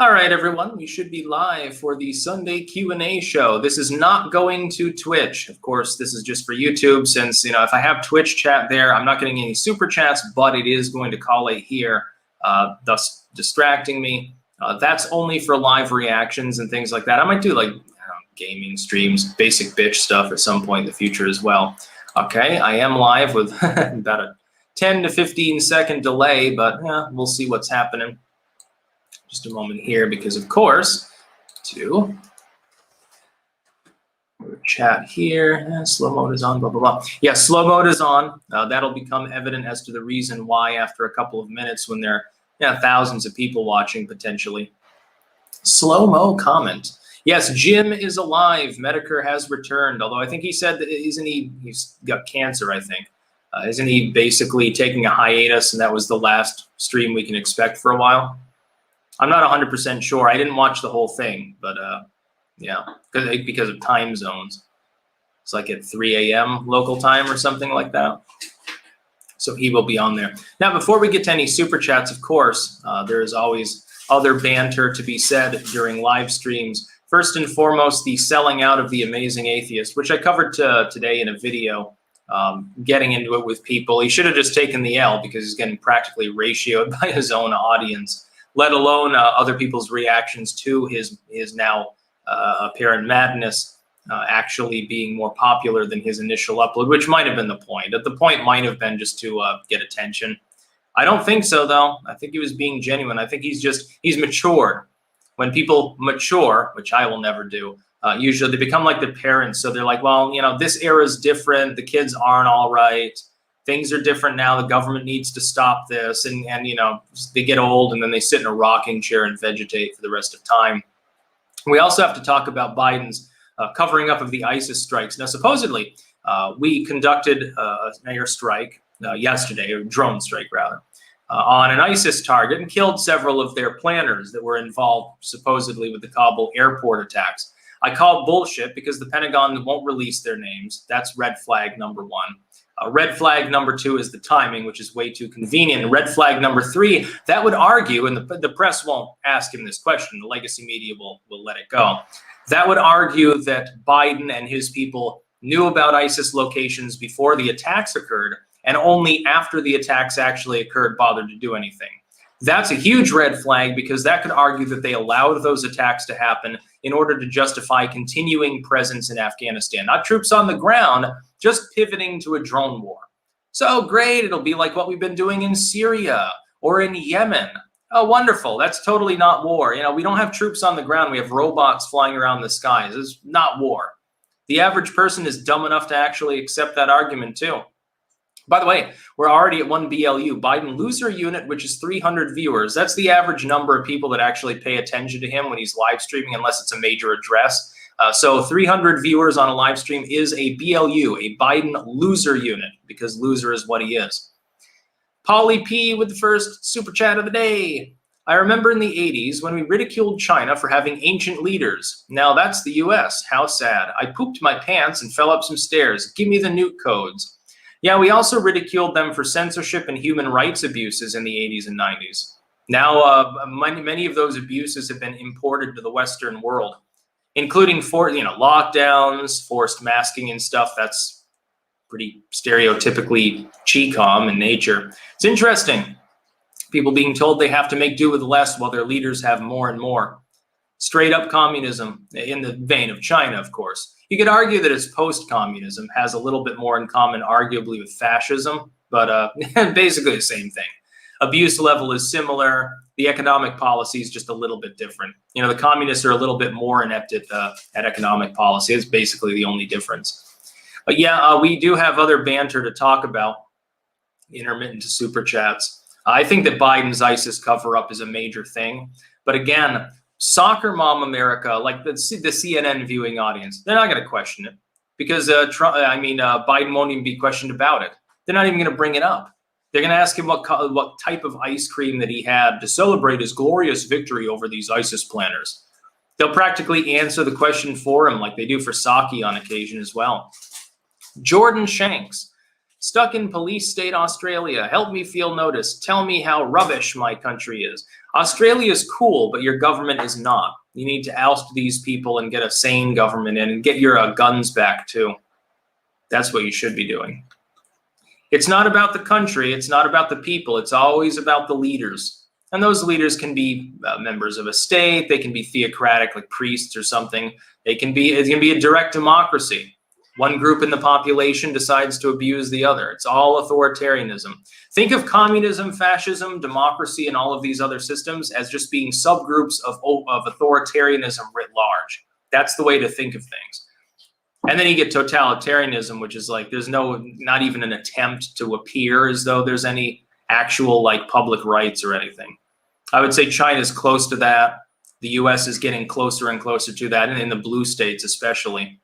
All right, everyone, we should be live for the Sunday Q&A show. This is not going to Twitch. Of course, this is just for YouTube since, if I have Twitch chat there, I'm not getting any super chats, but it is going to collate here, thus distracting me. That's only for live reactions and things like that. I might do like gaming streams, basic bitch stuff at some point in the future as well. Okay, I am live with about a 10 to 15 second delay, but we'll see what's happening. Just a moment here because, of course, to chat here, slow mode is on, blah, blah, blah. Yeah, slow mode is on. That'll become evident as to the reason why after a couple of minutes when there are thousands of people watching potentially. Slow-mo comment. Yes, Jim is alive. Medicare has returned, although I think he said that he's got cancer, I think. Isn't he basically taking a hiatus and that was the last stream we can expect for a while? I'm not 100% sure. I didn't watch the whole thing, but yeah, because of time zones. It's like at 3 a.m. local time or something like that. So he will be on there. Now, before we get to any super chats, of course, there is always other banter to be said during live streams. First and foremost, the selling out of the Amazing Atheist, which I covered today in a video, getting into it with people. He should have just taken the L because he's getting practically ratioed by his own audience, let alone other people's reactions to his now apparent madness actually being more popular than his initial upload, which might have been the point. The point might have been just to get attention. I don't think so, though. I think he was being genuine. I think he's matured. When people mature, which I will never do, usually they become like their parents. So they're like, well, this era is different. The kids aren't all right. Things are different now. The government needs to stop this. And they get old and then they sit in a rocking chair and vegetate for the rest of time. We also have to talk about Biden's covering up of the ISIS strikes. Now, supposedly, we conducted an airstrike yesterday, or drone strike rather, on an ISIS target and killed several of their planners that were involved supposedly with the Kabul airport attacks. I call bullshit because the Pentagon won't release their names. That's red flag number one. Red flag number two is the timing, which is way too convenient. Red flag number three, that would argue, and the press won't ask him this question, the legacy media will let it go. That would argue that Biden and his people knew about ISIS locations before the attacks occurred, and only after the attacks actually occurred bothered to do anything. That's a huge red flag because that could argue that they allowed those attacks to happen in order to justify continuing presence in Afghanistan. Not troops on the ground, just pivoting to a drone war. So great, it'll be like what we've been doing in Syria or in Yemen. Oh, wonderful, that's totally not war. We don't have troops on the ground, we have robots flying around the skies. It's not war. The average person is dumb enough to actually accept that argument too. By the way, we're already at 1 BLU, Biden loser unit, which is 300 viewers. That's the average number of people that actually pay attention to him when he's live streaming, unless it's a major address. So 300 viewers on a live stream is a BLU, a Biden loser unit, because loser is what he is. Polly P with the first super chat of the day. I remember in the 80s when we ridiculed China for having ancient leaders. Now that's the US. How sad. I pooped my pants and fell up some stairs. Give me the nuke codes. Yeah, we also ridiculed them for censorship and human rights abuses in the 80s and 90s. Now, many of those abuses have been imported to the Western world, including lockdowns, forced masking and stuff. That's pretty stereotypically Chi-Com in nature. It's interesting. People being told they have to make do with less while their leaders have more and more. Straight up communism in the vein of China, of course. You could argue that it's post-communism, has a little bit more in common, arguably, with fascism, but basically the same thing. Abuse level is similar. The economic policy is just a little bit different. The communists are a little bit more inept at economic policy. It's basically the only difference. But yeah, we do have other banter to talk about, intermittent to super chats. I think that Biden's ISIS cover-up is a major thing. But again, soccer mom America, like the CNN viewing audience, they're not going to question it because Biden won't even be questioned about it. They're not even going to bring it up. They're going to ask him what type of ice cream that he had to celebrate his glorious victory over these ISIS planners. They'll practically answer the question for him like they do for Psaki on occasion as well. Jordan Shanks Stuck in police state Australia. Help me feel noticed. Tell me how rubbish my country is. Australia is cool, but your government is not. You need to oust these people and get a sane government in and get your guns back too. That's what you should be doing. It's not about the country. It's not about the people. It's always about the leaders. And those leaders can be members of a state. They can be theocratic, like priests or something. It can be a direct democracy. One group in the population decides to abuse the other. It's all authoritarianism. Think of communism, fascism, democracy, and all of these other systems as just being subgroups of authoritarianism writ large. That's the way to think of things. And then you get totalitarianism, which is like there's not even an attempt to appear as though there's any actual like public rights or anything. I would say China's close to that. The US is getting closer and closer to that, and in the blue states especially.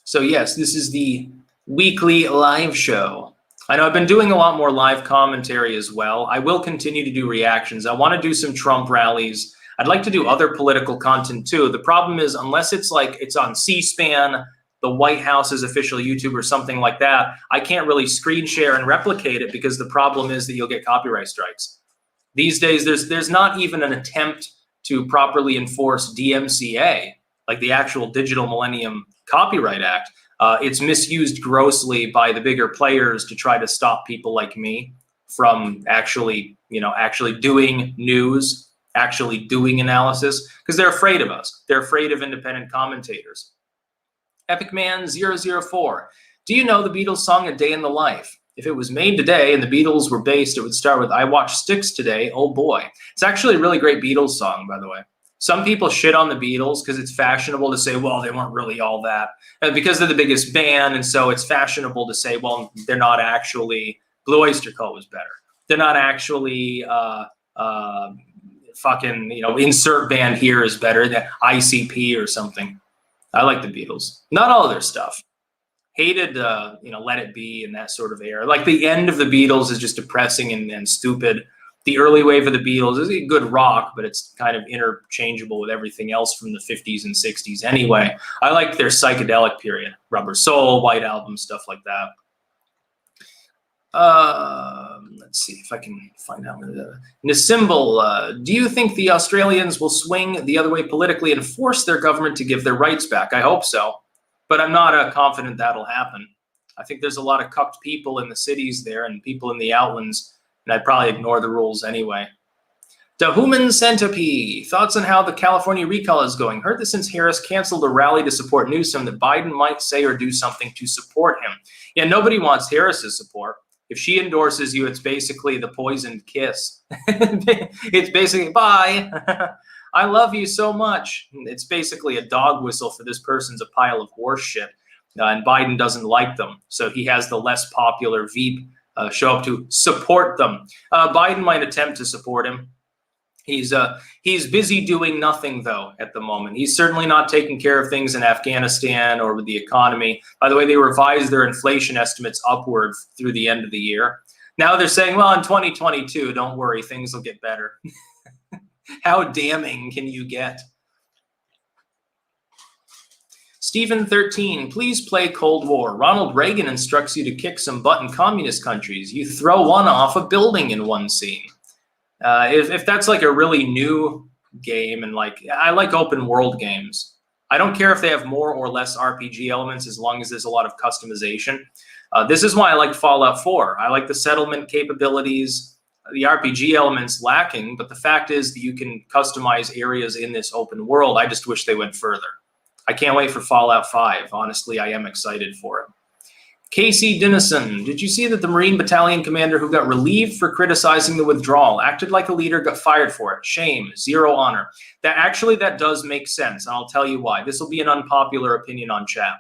So yes, this is the weekly live show. I know I've been doing a lot more live commentary as well. I will continue to do reactions. I want to do some Trump rallies. I'd like to do other political content too. The problem is, unless it's like it's on C-SPAN, the White House's official YouTube or something like that, I can't really screen share and replicate it because the problem is that you'll get copyright strikes. These days, there's not even an attempt to properly enforce DMCA, like the actual Digital Millennium Copyright Act. It's misused grossly by the bigger players to try to stop people like me from actually doing news, actually doing analysis, because they're afraid of us. They're afraid of independent commentators. EpicMan004. Do you know the Beatles song A Day in the Life? If it was made today and the Beatles were based, it would start with I watched Styx today, oh boy. It's actually a really great Beatles song, by the way. Some people shit on the Beatles because it's fashionable to say, well, they weren't really all that. And because they're the biggest band, and so it's fashionable to say, well, they're not actually, Blue Oyster Cult was better. They're not actually fucking, insert band here is better than ICP or something. I like the Beatles. Not all of their stuff. Hated, Let It Be and that sort of era. Like the end of the Beatles is just depressing and stupid. The early wave of the Beatles is a good rock, but it's kind of interchangeable with everything else from the 50s and 60s anyway. I like their psychedelic period. Rubber Soul, White Album, stuff like that. Let's see if I can find out. Nisimble, do you think the Australians will swing the other way politically and force their government to give their rights back? I hope so, but I'm not confident that'll happen. I think there's a lot of cucked people in the cities there and people in the outlands, and I'd probably ignore the rules anyway. The Human Centipede. Thoughts on how the California recall is going? Heard that since Harris canceled a rally to support Newsom, that Biden might say or do something to support him. Yeah, nobody wants Harris's support. If she endorses you, it's basically the poisoned kiss. It's basically, bye. I love you so much. It's basically a dog whistle for this person's a pile of horse shit. And Biden doesn't like them. So he has the less popular Veep show up to support them. Biden might attempt to support him. He's busy doing nothing, though, at the moment. He's certainly not taking care of things in Afghanistan or with the economy. By the way, they revised their inflation estimates upward through the end of the year. Now they're saying, well, in 2022, don't worry, things will get better. How damning can you get? Stephen 13, please play Cold War. Ronald Reagan instructs you to kick some butt in communist countries. You throw one off a building in one scene. If that's like a really new game, and like I like open world games. I don't care if they have more or less RPG elements as long as there's a lot of customization. This is why I like Fallout 4. I like the settlement capabilities, the RPG elements lacking, but the fact is that you can customize areas in this open world. I just wish they went further. I can't wait for Fallout 5. Honestly, I am excited for it. Casey Dennison, did you see that the Marine Battalion commander who got relieved for criticizing the withdrawal acted like a leader, got fired for it? Shame, zero honor. That does make sense, and I'll tell you why. This will be an unpopular opinion on chat.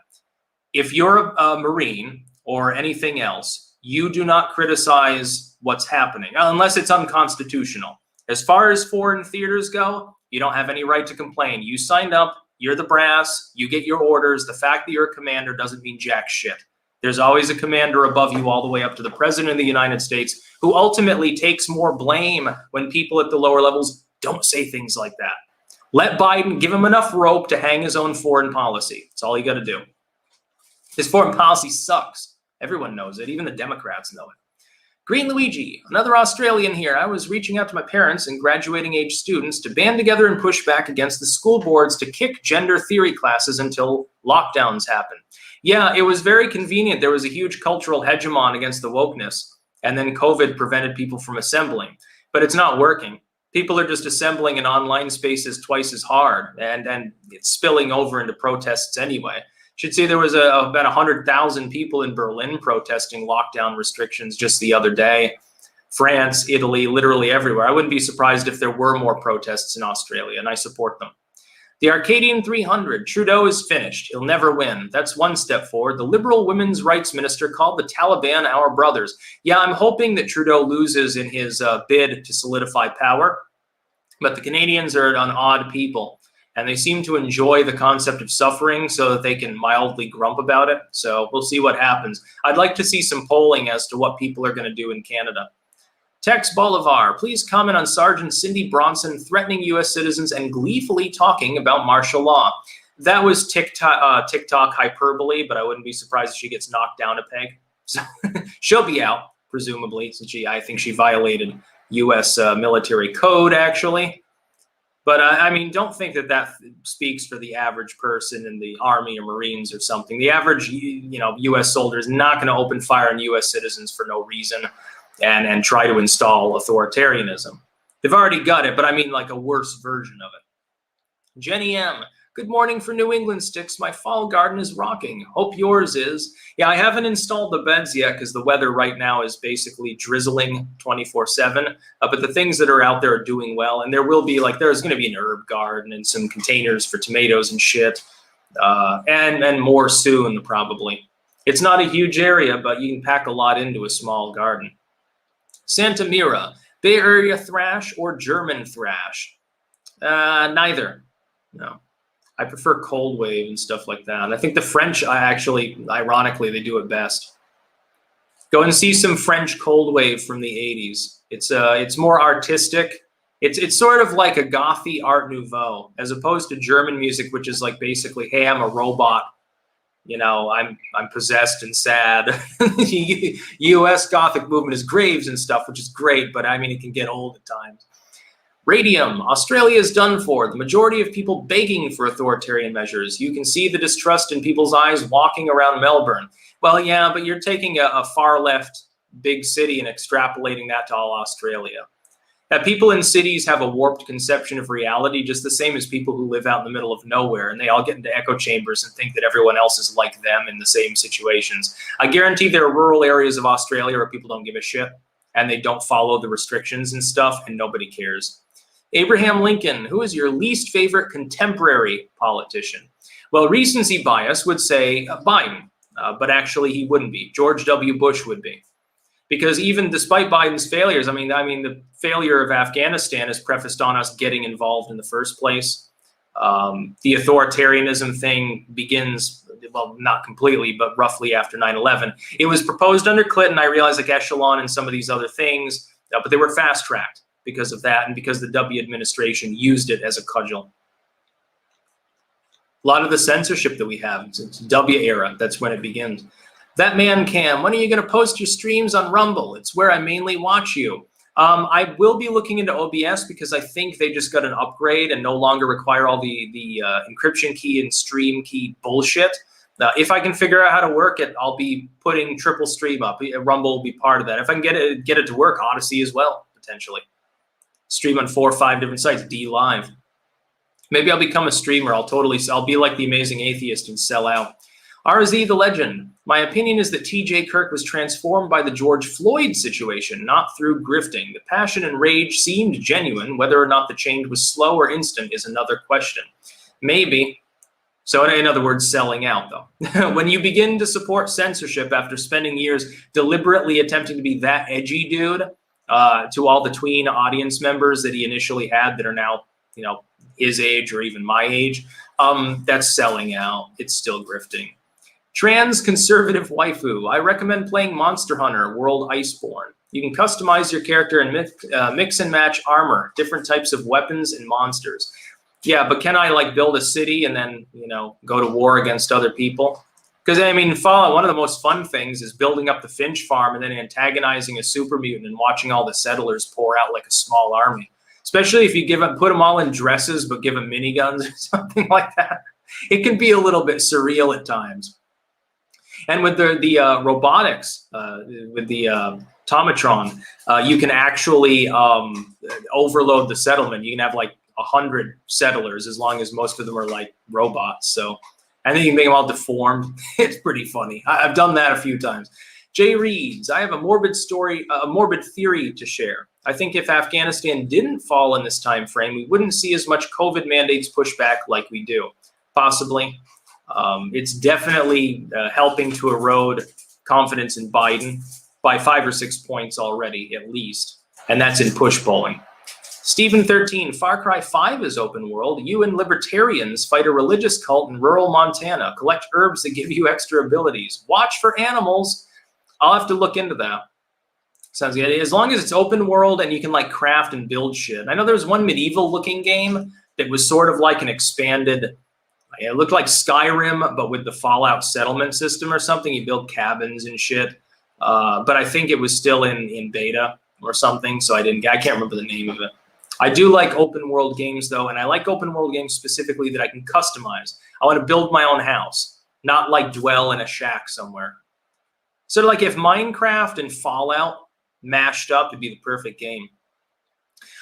If you're a Marine or anything else, you do not criticize what's happening, unless it's unconstitutional. As far as foreign theaters go, you don't have any right to complain. You signed up, you're the brass, you get your orders. The fact that you're a commander doesn't mean jack shit. There's always a commander above you all the way up to the president of the United States, who ultimately takes more blame when people at the lower levels don't say things like that. Let Biden give him enough rope to hang his own foreign policy. That's all you got to do. His foreign policy sucks. Everyone knows it. Even the Democrats know it. Green Luigi, another Australian here. I was reaching out to my parents and graduating age students to band together and push back against the school boards to kick gender theory classes until lockdowns happen. Yeah, it was very convenient. There was a huge cultural hegemon against the wokeness, and then COVID prevented people from assembling. But it's not working. People are just assembling in online spaces twice as hard, and it's spilling over into protests anyway. Should see there was about 100,000 people in Berlin protesting lockdown restrictions just the other day. France, Italy, literally everywhere. I wouldn't be surprised if there were more protests in Australia, and I support them. The Arcadian 300, Trudeau is finished. He'll never win. That's one step forward. The Liberal Women's Rights Minister called the Taliban our brothers. Yeah, I'm hoping that Trudeau loses in his bid to solidify power, but the Canadians are an odd people. And they seem to enjoy the concept of suffering so that they can mildly grump about it. So we'll see what happens. I'd like to see some polling as to what people are going to do in Canada. Tex Bolivar, please comment on Sergeant Cindy Bronson threatening U.S. citizens and gleefully talking about martial law. That was TikTok hyperbole, but I wouldn't be surprised if she gets knocked down a peg. So she'll be out, presumably, since I think she violated U.S. military code, actually. But I mean, don't think that speaks for the average person in the Army or Marines or something. The average, U.S. soldier is not going to open fire on U.S. citizens for no reason and try to install authoritarianism. They've already got it, but I mean like a worse version of it. Jenny M. Good morning for New England, Styx. My fall garden is rocking. Hope yours is. Yeah, I haven't installed the beds yet because the weather right now is basically drizzling 24/7. But the things that are out there are doing well. And there's going to be an herb garden and some containers for tomatoes and shit. And more soon, probably. It's not a huge area, but you can pack a lot into a small garden. Santa Mira, Bay Area thrash or German thrash? Neither. No. I prefer cold wave and stuff like that. I think the French, ironically, they do it best. Go and see some French cold wave from the 80s. It's more artistic. It's sort of like a gothy Art Nouveau, as opposed to German music, which is like basically, hey, I'm a robot. I'm possessed and sad. U.S. Gothic movement is graves and stuff, which is great, but I mean, it can get old at times. Radium, Australia is done for. The majority of people begging for authoritarian measures. You can see the distrust in people's eyes walking around Melbourne. Well, yeah, but you're taking a far left big city and extrapolating that to all Australia. That people in cities have a warped conception of reality, just the same as people who live out in the middle of nowhere, and they all get into echo chambers and think that everyone else is like them in the same situations. I guarantee there are rural areas of Australia where people don't give a shit, and they don't follow the restrictions and stuff, and nobody cares. Abraham Lincoln, who is your least favorite contemporary politician? Well, recency bias would say Biden, but actually he wouldn't be. George W. Bush would be. Because even despite Biden's failures, I mean, the failure of Afghanistan is prefaced on us getting involved in the first place. The authoritarianism thing begins, well, not completely, but roughly after 9/11. It was proposed under Clinton. I realized like Echelon and some of these other things, but they were fast-tracked because of that and because the W administration used it as a cudgel. A lot of the censorship that we have, it's W era, that's when it begins. That man, Cam, when are you going to post your streams on Rumble? It's where I mainly watch you. I will be looking into OBS because I think they just got an upgrade and no longer require all the encryption key and stream key bullshit. If I can figure out how to work it, I'll be putting triple stream up. Rumble will be part of that. If I can get it to work, Odyssey as well, potentially. Stream on 4 or 5 different sites, D Live. Maybe I'll become a streamer. I'll be like the Amazing Atheist and sell out. RZ the Legend. My opinion is that TJ Kirk was transformed by the George Floyd situation, not through grifting. The passion and rage seemed genuine. Whether or not the change was slow or instant is another question. Maybe. So in other words, selling out, though. When you begin to support censorship after spending years deliberately attempting to be that edgy dude, to all the tween audience members that he initially had that are now, his age or even my age, that's selling out. It's still grifting. Trans conservative waifu. I recommend playing Monster Hunter World Iceborne. You can customize your character and mix and match armor, different types of weapons and monsters. Yeah, but can I build a city and then, go to war against other people? Because, I mean, Fallout, one of the most fun things is building up the Finch farm and then antagonizing a super mutant and watching all the settlers pour out like a small army. Especially if you put them all in dresses but give them miniguns or something like that. It can be a little bit surreal at times. And with the robotics, with the Tomatron, you can actually overload the settlement. You can have like 100 settlers as long as most of them are like robots. So, and then you can make them all deformed. It's pretty funny. I've done that a few times. Jay reads, I have a morbid theory to share. I think if Afghanistan didn't fall in this time frame, we wouldn't see as much COVID mandates pushed back like we do. Possibly. It's definitely helping to erode confidence in Biden by 5 or 6 points already, at least. And that's in push polling. Stephen 13, Far Cry 5 is open world. You and libertarians fight a religious cult in rural Montana. Collect herbs that give you extra abilities. Watch for animals. I'll have to look into that. Sounds good. As long as it's open world and you can like craft and build shit. I know there was one medieval looking game that was sort of like an expanded, it looked like Skyrim, but with the Fallout settlement system or something. You build cabins and shit. But I think it was still in beta or something. So I can't remember the name of it. I do like open world games though. And I like open world games specifically that I can customize. I want to build my own house, not like dwell in a shack somewhere. So like if Minecraft and Fallout mashed up, it'd be the perfect game.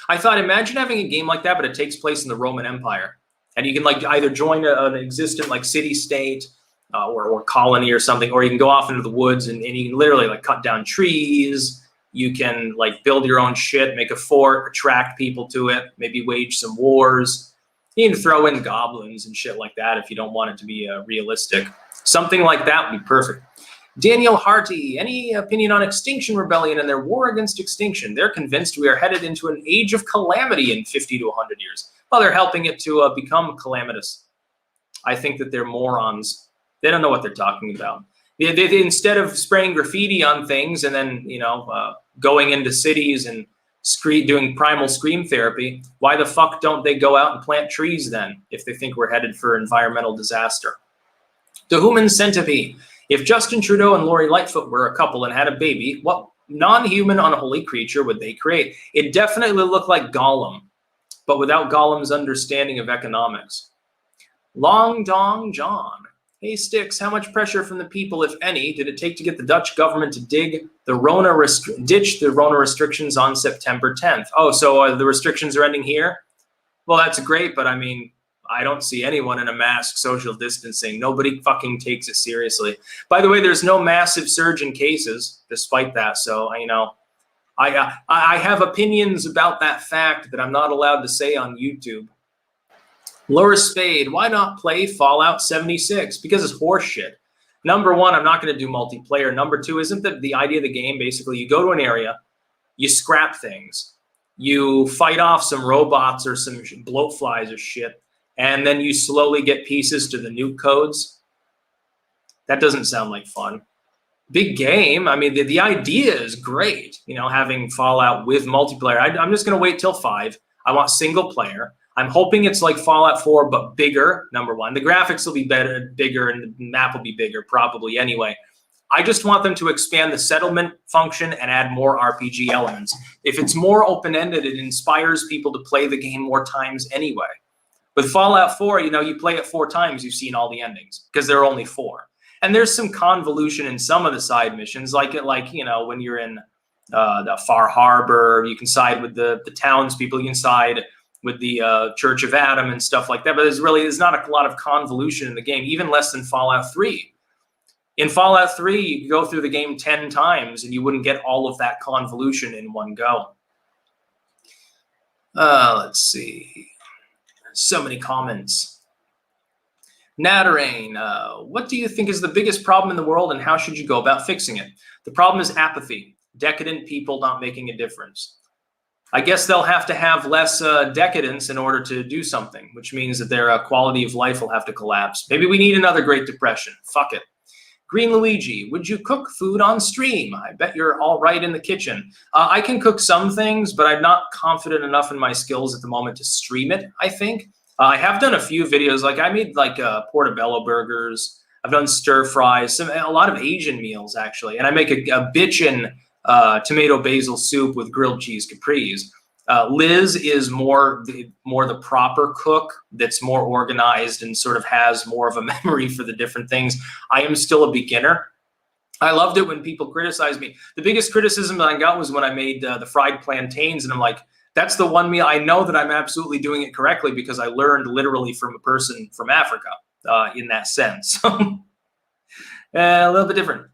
I thought, imagine having a game like that, but it takes place in the Roman Empire. And you can like either join an existent like city-state or colony or something, or you can go off into the woods and you can literally like cut down trees. You can like build your own shit, make a fort, attract people to it, maybe wage some wars. You can throw in goblins and shit like that if you don't want it to be realistic. Something like that would be perfect. Daniel Harty, any opinion on Extinction Rebellion and their war against extinction? They're convinced we are headed into an age of calamity in 50 to 100 years. Well, they're helping it to become calamitous. I think that they're morons. They don't know what they're talking about. They instead of spraying graffiti on things and then, going into cities and doing primal scream therapy, why the fuck don't they go out and plant trees then if they think we're headed for environmental disaster? The Human Centipede. If Justin Trudeau and Lori Lightfoot were a couple and had a baby, what non-human unholy creature would they create? It definitely looked like Gollum, but without Gollum's understanding of economics. Long Dong John. Hey Styx, how much pressure from the people, if any, did it take to get the Dutch government to ditch the Rona restrictions on September 10th? Oh, so the restrictions are ending here? Well, that's great, but I mean, I don't see anyone in a mask, social distancing. Nobody fucking takes it seriously. By the way, there's no massive surge in cases, despite that. So, I have opinions about that fact that I'm not allowed to say on YouTube. Laura Spade, why not play Fallout 76? Because it's horseshit. Number one, I'm not going to do multiplayer. Number two, isn't the idea of the game basically you go to an area, you scrap things, you fight off some robots or some bloatflies or shit, and then you slowly get pieces to the nuke codes? That doesn't sound like fun. Big game. I mean, the idea is great, having Fallout with multiplayer. I'm just going to wait till 5. I want single player. I'm hoping it's like Fallout 4, but bigger, number one. The graphics will be bigger, and the map will be bigger probably anyway. I just want them to expand the settlement function and add more RPG elements. If it's more open-ended, it inspires people to play the game more times anyway. With Fallout 4, you play it 4 times, you've seen all the endings because there are only 4. And there's some convolution in some of the side missions, like when you're in the Far Harbor, you can side with the townspeople, you can side with the Church of Adam and stuff like that. But there's not a lot of convolution in the game, even less than Fallout 3. In Fallout 3, you could go through the game 10 times and you wouldn't get all of that convolution in one go. Let's see. So many comments. Natarain, what do you think is the biggest problem in the world and how should you go about fixing it? The problem is apathy, decadent people not making a difference. I guess they'll have to have less decadence in order to do something, which means that their quality of life will have to collapse. Maybe we need another Great Depression. Fuck it. Green Luigi, would you cook food on stream? I bet you're all right in the kitchen. I can cook some things, but I'm not confident enough in my skills at the moment to stream it, I think. I have done a few videos. Like I made like portobello burgers. I've done stir fries, a lot of Asian meals actually, and I make a bitchin' tomato basil soup with grilled cheese capris. Liz is more the proper cook that's more organized and sort of has more of a memory for the different things. I am still a beginner. I loved it when people criticized me. The biggest criticism that I got was when I made the fried plantains, and I'm like, that's the one meal I know that I'm absolutely doing it correctly because I learned literally from a person from Africa in that sense. A little bit different.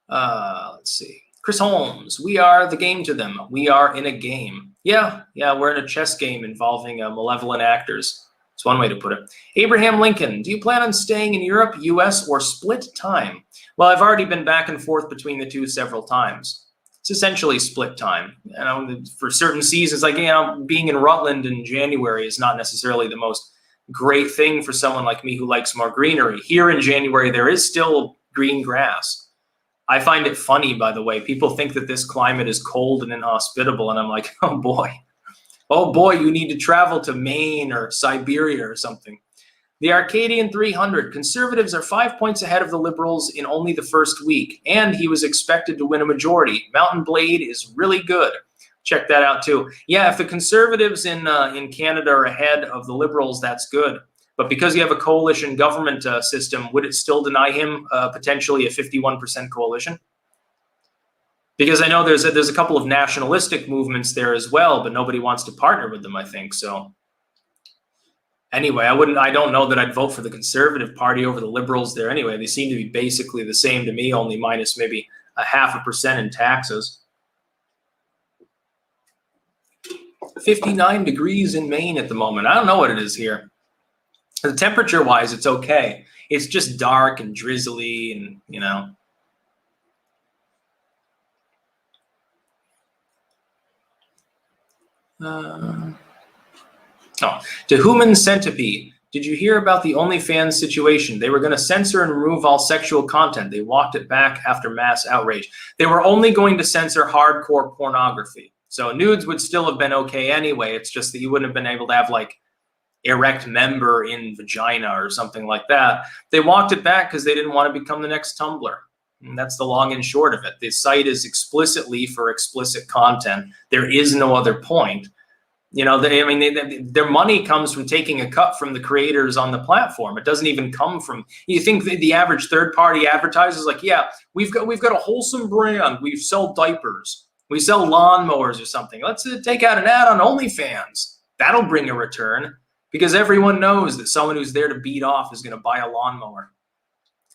Let's see. Chris Holmes, we are the game to them. We are in a game. Yeah, we're in a chess game involving malevolent actors. It's one way to put it. Abraham Lincoln, do you plan on staying in Europe, US, or split time? Well, I've already been back and forth between the two several times. It's essentially split time. You know, for certain seasons, like, you know, being in Rutland in January is not necessarily the most great thing for someone like me who likes more greenery. Here in January, there is still green grass. I find it funny, by the way. People think that this climate is cold and inhospitable, and I'm like, oh boy, you need to travel to Maine or Siberia or something. The Arcadian 300, conservatives are 5 points ahead of the liberals in only the first week, and he was expected to win a majority. Mountain Blade is really good. Check that out too. Yeah, if the conservatives in Canada are ahead of the liberals, that's good. But because you have a coalition government system, would it still deny him potentially a 51% coalition? Because I know there's a couple of nationalistic movements there as well, but nobody wants to partner with them, I think. So anyway, I don't know that I'd vote for the Conservative Party over the Liberals there anyway. They seem to be basically the same to me, only minus maybe 0.5% in taxes. 59 degrees in Maine at the moment. I don't know what it is here. The temperature-wise, it's okay. It's just dark and drizzly and, you know. To Human Centipede, did you hear about the OnlyFans situation? They were going to censor and remove all sexual content. They walked it back after mass outrage. They were only going to censor hardcore pornography. So nudes would still have been okay anyway. It's just that you wouldn't have been able to have like erect member in vagina or something like that. They walked it back because they didn't want to become the next Tumblr. And that's the long and short of it. The site is explicitly for explicit content. There is no other point. You know, their money comes from taking a cut from the creators on the platform. It doesn't even come from, you think the average third-party advertiser is like, yeah, we've got a wholesome brand. We sell diapers. We sell lawnmowers or something. Let's take out an ad on OnlyFans. That'll bring a return because everyone knows that someone who's there to beat off is going to buy a lawnmower.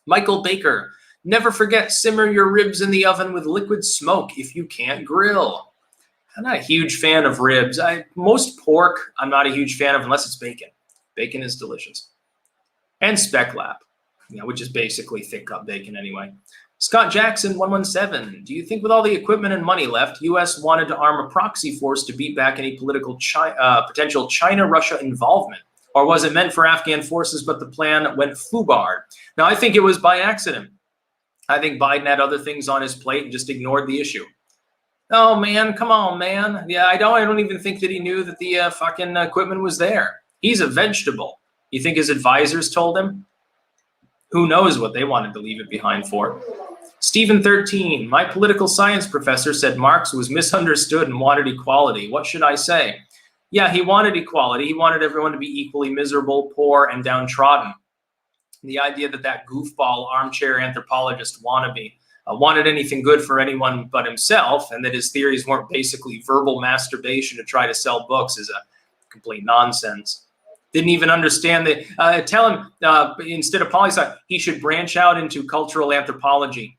Michael Baker, never forget, simmer your ribs in the oven with liquid smoke if you can't grill. I'm not a huge fan of ribs. Most pork, I'm not a huge fan of unless it's bacon. Bacon is delicious. And spec lap, which is basically thick cut bacon anyway. Scott Jackson 117. Do you think with all the equipment and money left, U.S. wanted to arm a proxy force to beat back any political potential China-Russia involvement? Or was it meant for Afghan forces, but the plan went foobarred? Now, I think it was by accident. I think Biden had other things on his plate and just ignored the issue. Oh, man, come on, man. Yeah, I don't even think that he knew that the fucking equipment was there. He's a vegetable. You think his advisors told him? Who knows what they wanted to leave it behind for? Stephen 13, my political science professor said Marx was misunderstood and wanted equality. What should I say? Yeah, he wanted equality. He wanted everyone to be equally miserable, poor, and downtrodden. The idea that goofball armchair anthropologist wannabe wanted anything good for anyone but himself, and that his theories weren't basically verbal masturbation to try to sell books is a complete nonsense. Didn't even understand that. Tell him instead of poli-sci, he should branch out into cultural anthropology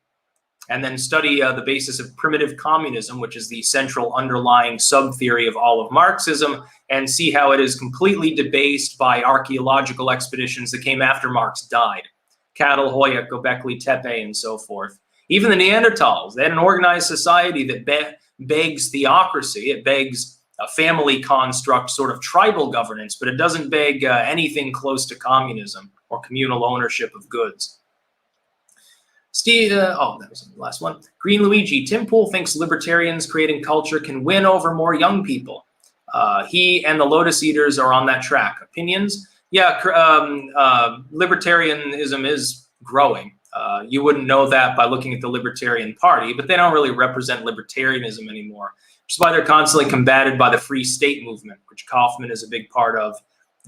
and then study the basis of primitive communism, which is the central underlying sub-theory of all of Marxism, and see how it is completely debased by archaeological expeditions that came after Marx died. Cattle, Hoya, Göbekli Tepe, and so forth. Even the Neanderthals, they had an organized society that begs theocracy. It begs a family construct, sort of tribal governance, but it doesn't beg anything close to communism or communal ownership of goods. Steve, that was the last one. Green Luigi, Tim Pool thinks libertarians creating culture can win over more young people. He and the Lotus Eaters are on that track. Opinions? Yeah, libertarianism is growing. You wouldn't know that by looking at the Libertarian Party, but they don't really represent libertarianism anymore, which is why they're constantly combated by the Free State movement, which Kaufman is a big part of.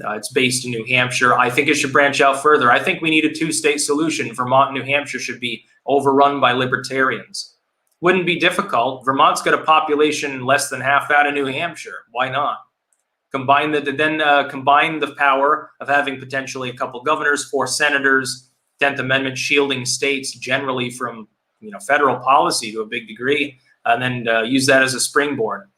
It's based in New Hampshire. I think it should branch out further. I think we need a two-state solution. Vermont and New Hampshire should be overrun by libertarians. Wouldn't be difficult. Vermont's got a population less than half that of New Hampshire. Why not? Combine the power of having potentially a couple governors, 4 senators, 10th Amendment shielding states generally from federal policy to a big degree, and then use that as a springboard.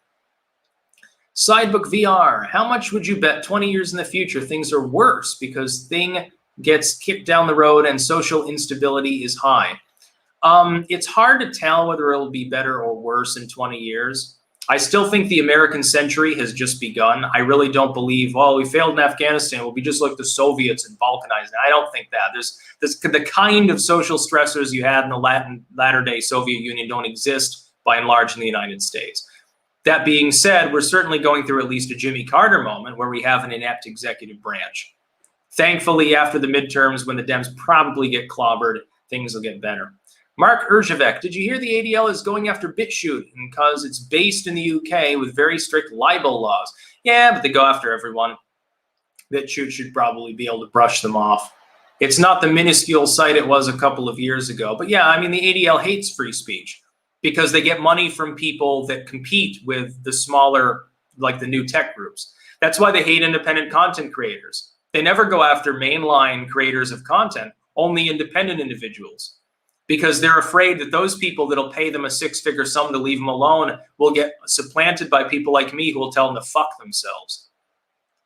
Sidebook VR, how much would you bet 20 years in the future things are worse because thing gets kicked down the road and social instability is high? It's hard to tell whether it'll be better or worse in 20 years. I still think the American century has just begun. I really don't believe, well, we failed in Afghanistan, we'll be just like the Soviets and balkanized. I don't think that. There's the kind of social stressors you had in the latter-day Soviet Union don't exist by and large in the United States. That being said, we're certainly going through at least a Jimmy Carter moment where we have an inept executive branch. Thankfully, after the midterms, when the Dems probably get clobbered, things will get better. Mark Erzsevek, did you hear the ADL is going after BitChute because it's based in the UK with very strict libel laws? Yeah, but they go after everyone. BitChute should probably be able to brush them off. It's not the minuscule site it was a couple of years ago. But yeah, I mean, the ADL hates free speech because they get money from people that compete with the smaller, like the new tech groups. That's why they hate independent content creators. They never go after mainline creators of content, only independent individuals, because they're afraid that those people that'll pay them a 6-figure sum to leave them alone will get supplanted by people like me who will tell them to fuck themselves.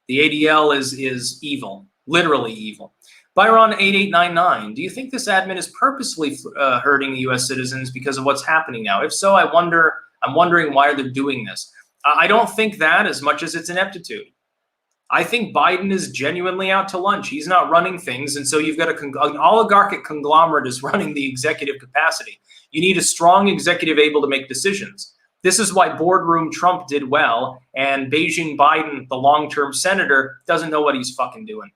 The ADL is evil, literally evil. Byron8899, do you think this admin is purposely hurting the U.S. citizens because of what's happening now? If so, I'm wondering why they're doing this. I don't think that as much as it's ineptitude. I think Biden is genuinely out to lunch. He's not running things, and so you've got an oligarchic conglomerate is running the executive capacity. You need a strong executive able to make decisions. This is why boardroom Trump did well, and Beijing Biden, the long-term senator, doesn't know what he's fucking doing.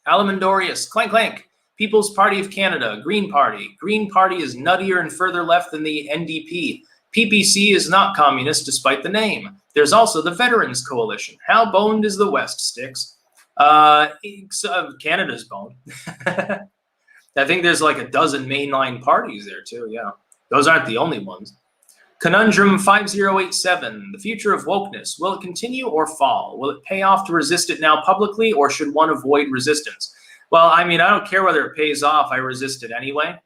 Alamandorius, clank clank, People's Party of Canada, Green Party. Green Party is nuttier and further left than the NDP. PPC is not communist despite the name. There's also the Veterans Coalition. How boned is the West, Styx? Canada's boned. I think there's like a dozen mainline parties there too, yeah. Those aren't the only ones. Conundrum 5087, the future of wokeness. Will it continue or fall? Will it pay off to resist it now publicly, or should one avoid resistance? Well, I mean, I don't care whether it pays off. I resist it anyway.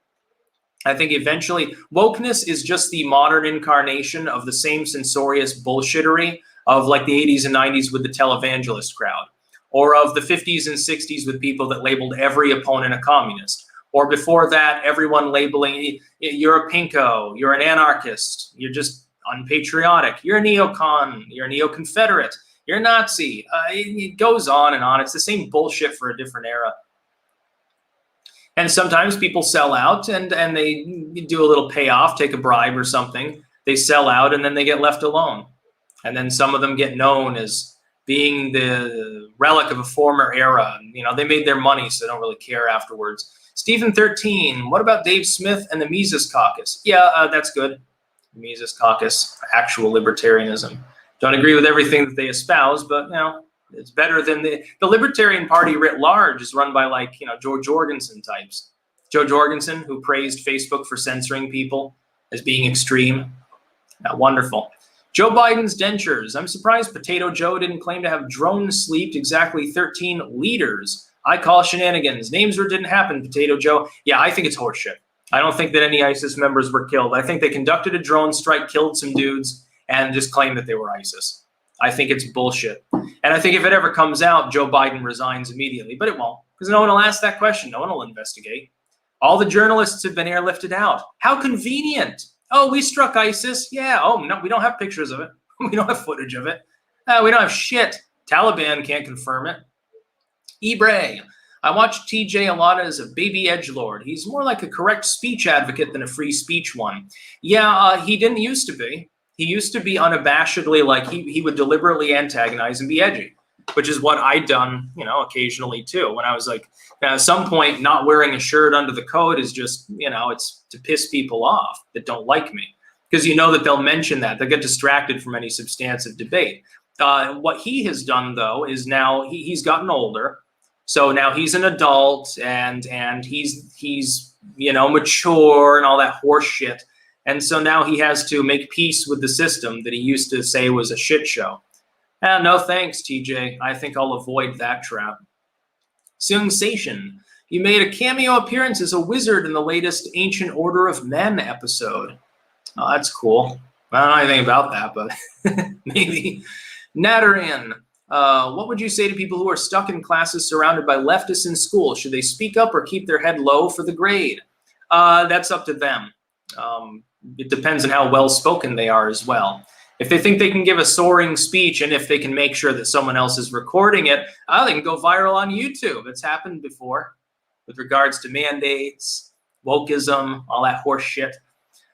I think eventually, wokeness is just the modern incarnation of the same censorious bullshittery of like the 80s and 90s with the televangelist crowd, or of the 50s and 60s with people that labeled every opponent a communist. Or before that, everyone labeling, you're a pinko, you're an anarchist, you're just unpatriotic, you're a neocon, you're a neo-Confederate, you're a Nazi. It goes on and on. It's the same bullshit for a different era. And sometimes people sell out and they do a little payoff, take a bribe or something. They sell out and then they get left alone. And then some of them get known as being the relic of a former era. You know, they made their money, so they don't really care afterwards. Stephen 13, what about Dave Smith and the Mises Caucus? Yeah, that's good. Mises Caucus, actual libertarianism. Don't agree with everything that they espouse, but you know, it's better than the Libertarian Party writ large is run by like, you know, George Jorgensen types. Joe Jorgensen, who praised Facebook for censoring people as being extreme. Wonderful. Joe Biden's dentures. I'm surprised Potato Joe didn't claim to have drone sleeped exactly 13 liters. I call shenanigans. Names or didn't happen, Potato Joe. Yeah, I think it's horseshit. I don't think that any ISIS members were killed. I think they conducted a drone strike, killed some dudes, and just claimed that they were ISIS. I think it's bullshit. And I think if it ever comes out, Joe Biden resigns immediately. But it won't, because no one will ask that question. No one will investigate. All the journalists have been airlifted out. How convenient. Oh, we struck ISIS. Yeah. Oh, no, we don't have pictures of it. We don't have footage of it. We don't have shit. Taliban can't confirm it. Ebre. I watched TJ a lot as a baby edgelord. He's more like a correct speech advocate than a free speech one. Yeah, he didn't used to be. He used to be unabashedly like he would deliberately antagonize and be edgy. which is what I'd done, you know, occasionally too. When I was like, at some point, not wearing a shirt under the coat is just, you know, it's to piss people off that don't like me, because you know that they'll mention that. They'll get distracted from any substantive debate. What he has done, though, is now he's gotten older. So now he's an adult and he's you know, mature and all that horse shit. And so now he has to make peace with the system that he used to say was a shit show. No thanks, TJ. I think I'll avoid that trap. Sensation. You made a cameo appearance as a wizard in the latest Ancient Order of Men episode. Oh, that's cool. I don't know anything about that, but maybe. Natteran. What would you say to people who are stuck in classes surrounded by leftists in school? Should they speak up or keep their head low for the grade? That's up to them. It depends on how well-spoken they are as well. If they think they can give a soaring speech and if they can make sure that someone else is recording it, they can go viral on YouTube. It's happened before with regards to mandates, wokeism, all that horse shit.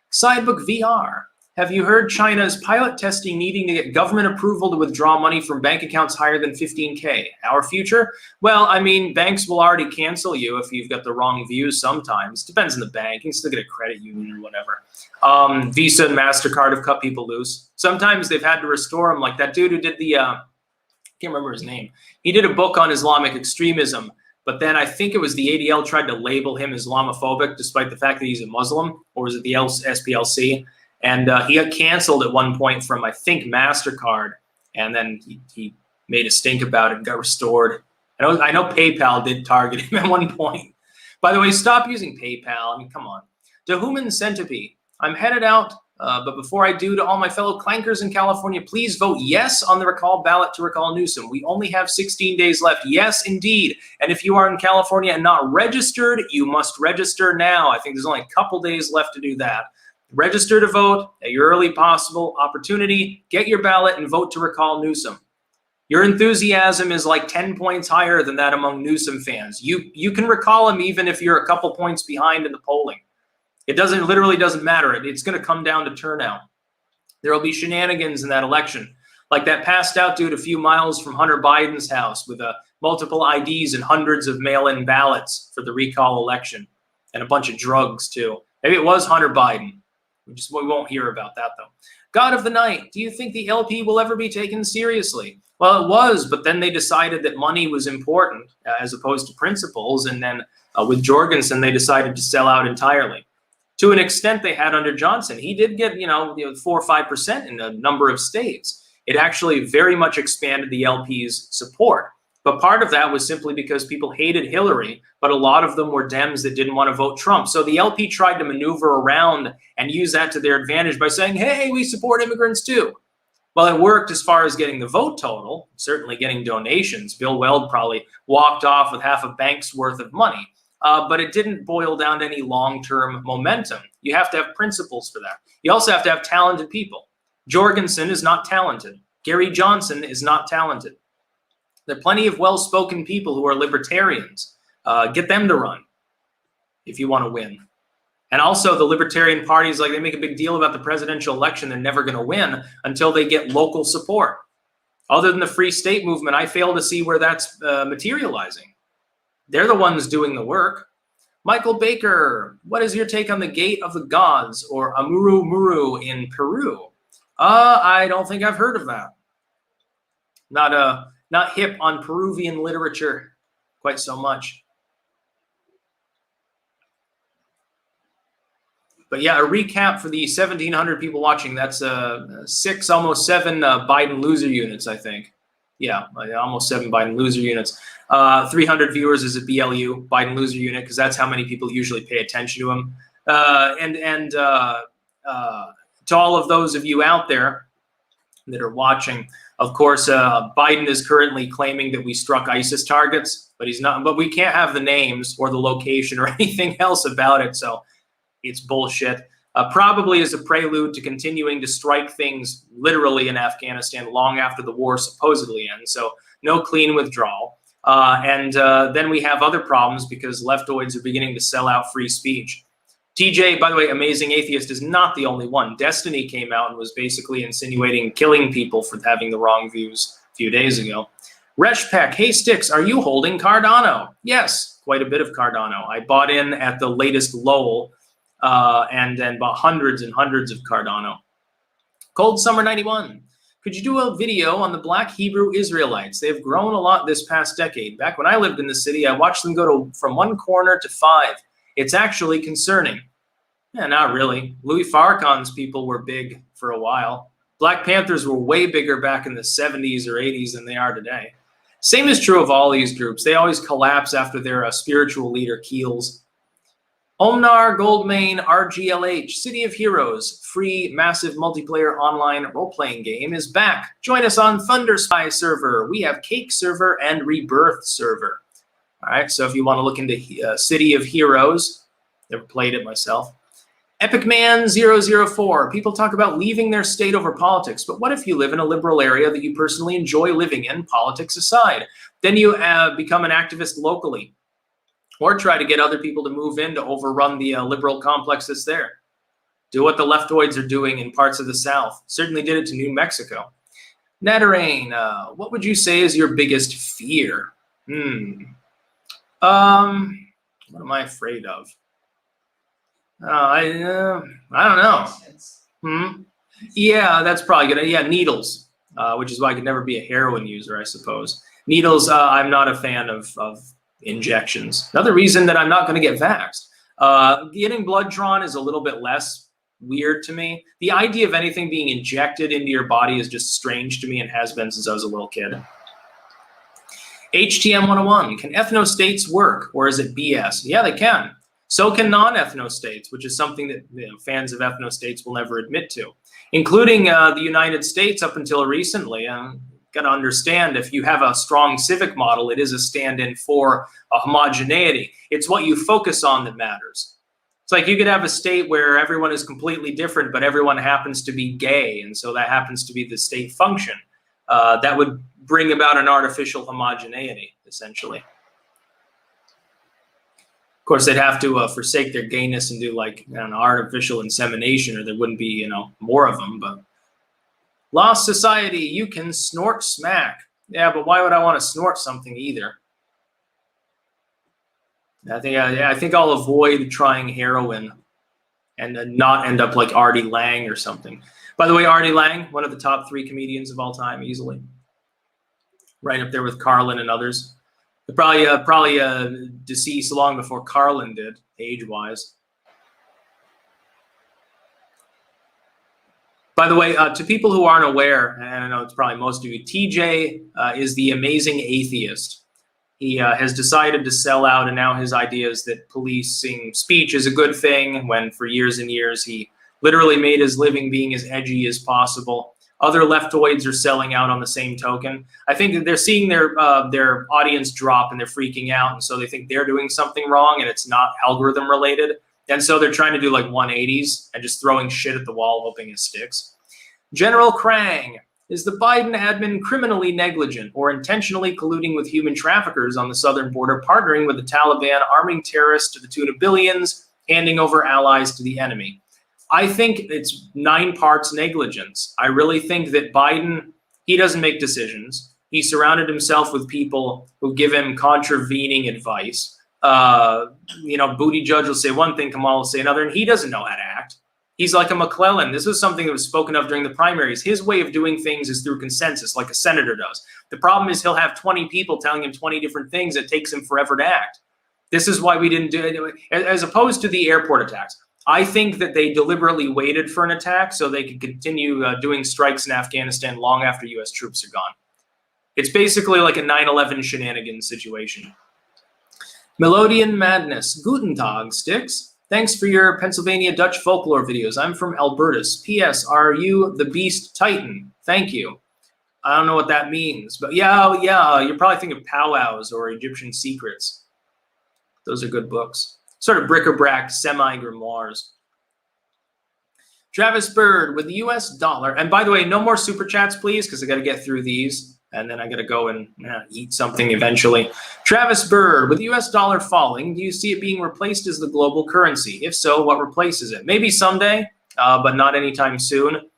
Sidebook VR. Have you heard China's pilot testing needing to get government approval to withdraw money from bank accounts higher than 15K? Our future? Well, I mean, banks will already cancel you if you've got the wrong views sometimes. Depends on the bank. You can still get a credit union or whatever. Visa and MasterCard have cut people loose. Sometimes they've had to restore them, like that dude who did the, I can't remember his name. He did a book on Islamic extremism, but then I think it was the ADL tried to label him Islamophobic despite the fact that he's a Muslim, or was it the SPLC? And he got canceled at one point from, I think, MasterCard. And then he made a stink about it and got restored. I know PayPal did target him at one point. By the way, stop using PayPal. I mean, come on. To Human Centipede. I'm headed out, but before I do, to all my fellow clankers in California, please vote yes on the recall ballot to recall Newsom. We only have 16 days left. Yes, indeed. And if you are in California and not registered, you must register now. I think there's only a couple days left to do that. Register to vote at your early possible opportunity. Get your ballot and vote to recall Newsom. Your enthusiasm is like 10 points higher than that among Newsom fans. You can recall him even if you're a couple points behind in the polling. It literally doesn't matter. It's going to come down to turnout. There will be shenanigans in that election, like that passed out dude a few miles from Hunter Biden's house with multiple IDs and hundreds of mail-in ballots for the recall election, and a bunch of drugs too. Maybe it was Hunter Biden. We won't hear about that, though. God of the Night, do you think the LP will ever be taken seriously? Well, it was, but then they decided that money was important as opposed to principles, and then with Jorgensen, they decided to sell out entirely. To an extent, they had under Johnson. He did get, 4 or 5% in a number of states. It actually very much expanded the LP's support. But part of that was simply because people hated Hillary, but a lot of them were Dems that didn't want to vote Trump. So the LP tried to maneuver around and use that to their advantage by saying, hey, we support immigrants too. Well, it worked as far as getting the vote total, certainly getting donations. Bill Weld probably walked off with half a bank's worth of money, but it didn't boil down to any long-term momentum. You have to have principles for that. You also have to have talented people. Jorgensen is not talented. Gary Johnson is not talented. There are plenty of well-spoken people who are libertarians. Get them to run if you want to win. And also the Libertarian parties, like they make a big deal about the presidential election. They're never going to win until they get local support. Other than the Free State movement, I fail to see where that's materializing. They're the ones doing the work. Michael Baker, what is your take on the Gate of the Gods, or Amuru Muru in Peru? I don't think I've heard of that. Not hip on Peruvian literature quite so much. But yeah, a recap for the 1,700 people watching. That's 6, almost 7 Biden loser units, I think. Yeah, almost 7 Biden loser units. 300 viewers is a BLU, Biden loser unit, because that's how many people usually pay attention to him. And to all of those of you out there that are watching, of course, Biden is currently claiming that we struck ISIS targets, but he's not. But we can't have the names or the location or anything else about it, so it's bullshit. Probably as a prelude to continuing to strike things literally in Afghanistan long after the war supposedly ends. So no clean withdrawal. And then we have other problems because leftoids are beginning to sell out free speech. TJ, by the way, Amazing Atheist is not the only one. Destiny came out and was basically insinuating killing people for having the wrong views a few days ago. Reshpek, hey Styx, are you holding Cardano? Yes, quite a bit of Cardano. I bought in at the latest lull and then bought hundreds and hundreds of Cardano. Cold Summer 91, could you do a video on the Black Hebrew Israelites? They've grown a lot this past decade. Back when I lived in the city, I watched them go from one corner to 5. It's actually concerning. Yeah, not really. Louis Farrakhan's people were big for a while. Black Panthers were way bigger back in the 70s or 80s than they are today. Same is true of all these groups. They always collapse after their spiritual leader keels. Omnar Goldmane RGLH, City of Heroes, free massive multiplayer online role-playing game is back. Join us on Thunderspy server. We have Cake server and Rebirth server. All right, so if you want to look into City of Heroes, never played it myself. EpicMan004, people talk about leaving their state over politics, but what if you live in a liberal area that you personally enjoy living in, politics aside? Then you become an activist locally, or try to get other people to move in to overrun the liberal complex that's there. Do what the leftoids are doing in parts of the South. Certainly did it to New Mexico. Natarain, what would you say is your biggest fear? What am I afraid of? I don't know. Yeah, that's probably good. Yeah, needles, which is why I could never be a heroin user, I suppose. Needles, I'm not a fan of injections. Another reason that I'm not going to get vaxxed. Getting blood drawn is a little bit less weird to me. The idea of anything being injected into your body is just strange to me and has been since I was a little kid. HTM 101, can ethno-states work or is it BS? Yeah, they can. So can non-ethno-states, which is something that fans of ethno-states will never admit to, including the United States up until recently. Got to understand, if you have a strong civic model, it is a stand-in for a homogeneity. It's what you focus on that matters. It's like you could have a state where everyone is completely different, but everyone happens to be gay, and so that happens to be the state function. That would bring about an artificial homogeneity, essentially. Of course, they'd have to forsake their gayness and do like an artificial insemination, or there wouldn't be, more of them. But Lost Society, you can snort smack. Yeah, but why would I want to snort something either? I think I'll avoid trying heroin and not end up like Artie Lang or something. By the way, Artie Lang, one of the top 3 comedians of all time, easily. Right up there with Carlin and others. Probably deceased long before Carlin did, age-wise. By the way, to people who aren't aware, and I know it's probably most of you, TJ is the Amazing Atheist. He has decided to sell out, and now his idea is that policing speech is a good thing, when for years and years he literally made his living being as edgy as possible. Other leftoids are selling out on the same token. I think that they're seeing their audience drop and they're freaking out, and so they think they're doing something wrong and it's not algorithm related. And so they're trying to do like 180s and just throwing shit at the wall hoping it sticks. General Krang, is the Biden admin criminally negligent or intentionally colluding with human traffickers on the southern border, partnering with the Taliban, arming terrorists to the tune of billions, handing over allies to the enemy? I think it's 9 parts negligence. I really think that Biden, he doesn't make decisions. He surrounded himself with people who give him contravening advice. Booty Judge will say one thing, Kamal will say another, and he doesn't know how to act. He's like a McClellan. This was something that was spoken of during the primaries. His way of doing things is through consensus, like a senator does. The problem is he'll have 20 people telling him 20 different things. It takes him forever to act. This is why we didn't do it. As opposed to the airport attacks, I think that they deliberately waited for an attack so they could continue doing strikes in Afghanistan long after U.S. troops are gone. It's basically like a 9/11 shenanigans situation. Melodian Madness. Guten Tag, Styx. Thanks for your Pennsylvania Dutch folklore videos. I'm from Albertus. P.S. Are you the Beast Titan? Thank you. I don't know what that means, but yeah, you're probably thinking of powwows or Egyptian secrets. Those are good books. Sort of bric-a-brac, semi-grimoires. Travis Bird with the US dollar. And by the way, no more super chats, please, because I got to get through these. And then I got to go and eat something eventually. Travis Bird, with the US dollar falling, do you see it being replaced as the global currency? If so, what replaces it? Maybe someday, but not anytime soon.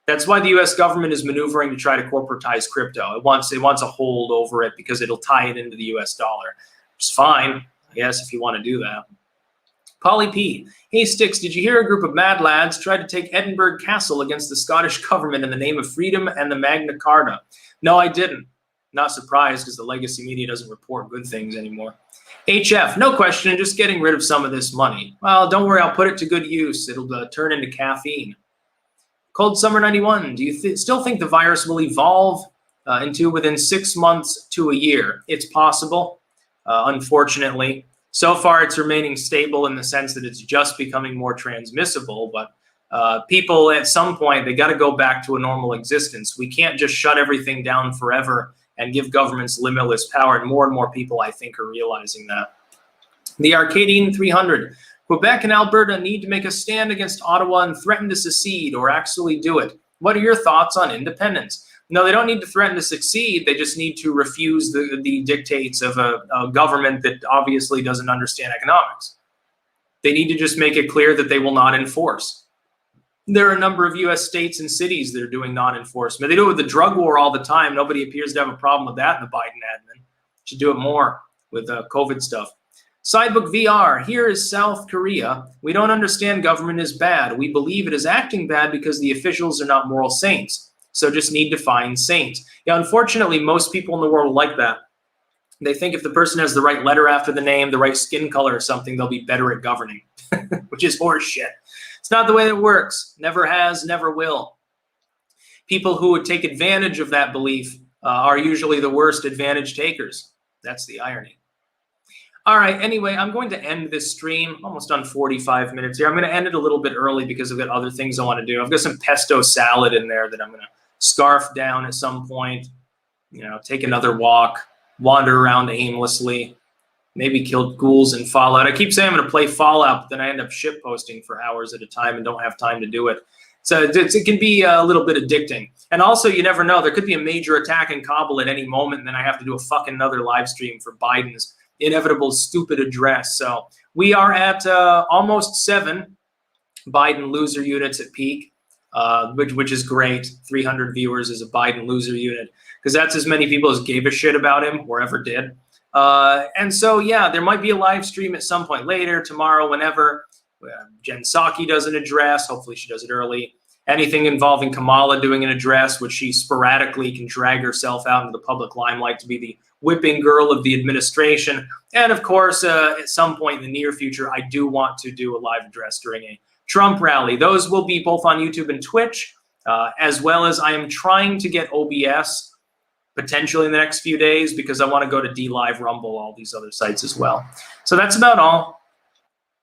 That's why the U.S. government is maneuvering to try to corporatize crypto. It wants a hold over it because it'll tie it into the U.S. dollar. It's fine, I guess, if you want to do that. Polly P. Hey, Styx, did you hear a group of mad lads tried to take Edinburgh Castle against the Scottish government in the name of freedom and the Magna Carta? No, I didn't. Not surprised because the legacy media doesn't report good things anymore. HF, no question, just getting rid of some of this money. Well, don't worry, I'll put it to good use. It'll turn into caffeine. Cold Summer 91, do you still think the virus will evolve into within 6 months to a year? It's possible, unfortunately. So far, it's remaining stable in the sense that it's just becoming more transmissible, but people at some point, they got to go back to a normal existence. We can't just shut everything down forever and give governments limitless power, and more people, I think, are realizing that. The Arcadian 300, Quebec and Alberta need to make a stand against Ottawa and threaten to secede or actually do it. What are your thoughts on independence? No, they don't need to threaten to succeed. They just need to refuse the dictates of a government that obviously doesn't understand economics. They need to just make it clear that they will not enforce. There are a number of U.S. states and cities that are doing non-enforcement. They do it with the drug war all the time. Nobody appears to have a problem with that in the Biden admin. Should do it more with COVID stuff. Sidebook VR, here is South Korea. We don't understand government is bad. We believe it is acting bad because the officials are not moral saints. So just need to find saints. Yeah, unfortunately, most people in the world like that. They think if the person has the right letter after the name, the right skin color or something, they'll be better at governing, which is horseshit. It's not the way that works. Never has, never will. People who would take advantage of that belief are usually the worst advantage takers. That's the irony. All right, anyway, I'm going to end this stream. Almost done 45 minutes here. I'm going to end it a little bit early because I've got other things I want to do. I've got some pesto salad in there that I'm going to scarf down at some point, you know, take another walk, wander around aimlessly, maybe kill ghouls in Fallout. I keep saying I'm going to play Fallout, but then I end up shit posting for hours at a time and don't have time to do it. So it can be a little bit addicting. And also, you never know. There could be a major attack in Kabul at any moment, and then I have to do a fucking another live stream for Biden's inevitable stupid address. So we are at almost 7 Biden loser units at peak, which is great. 300 viewers is a Biden loser unit because that's as many people as gave a shit about him or ever did. And so, yeah, there might be a live stream at some point later, tomorrow, whenever. Jen Psaki does an address. Hopefully she does it early. Anything involving Kamala doing an address, which she sporadically can drag herself out into the public limelight to be the whipping girl of the administration. And of course, at some point in the near future, I do want to do a live address during a Trump rally. Those will be both on YouTube and Twitch, as well as I am trying to get OBS potentially in the next few days because I want to go to DLive, Rumble, all these other sites as well. So that's about all.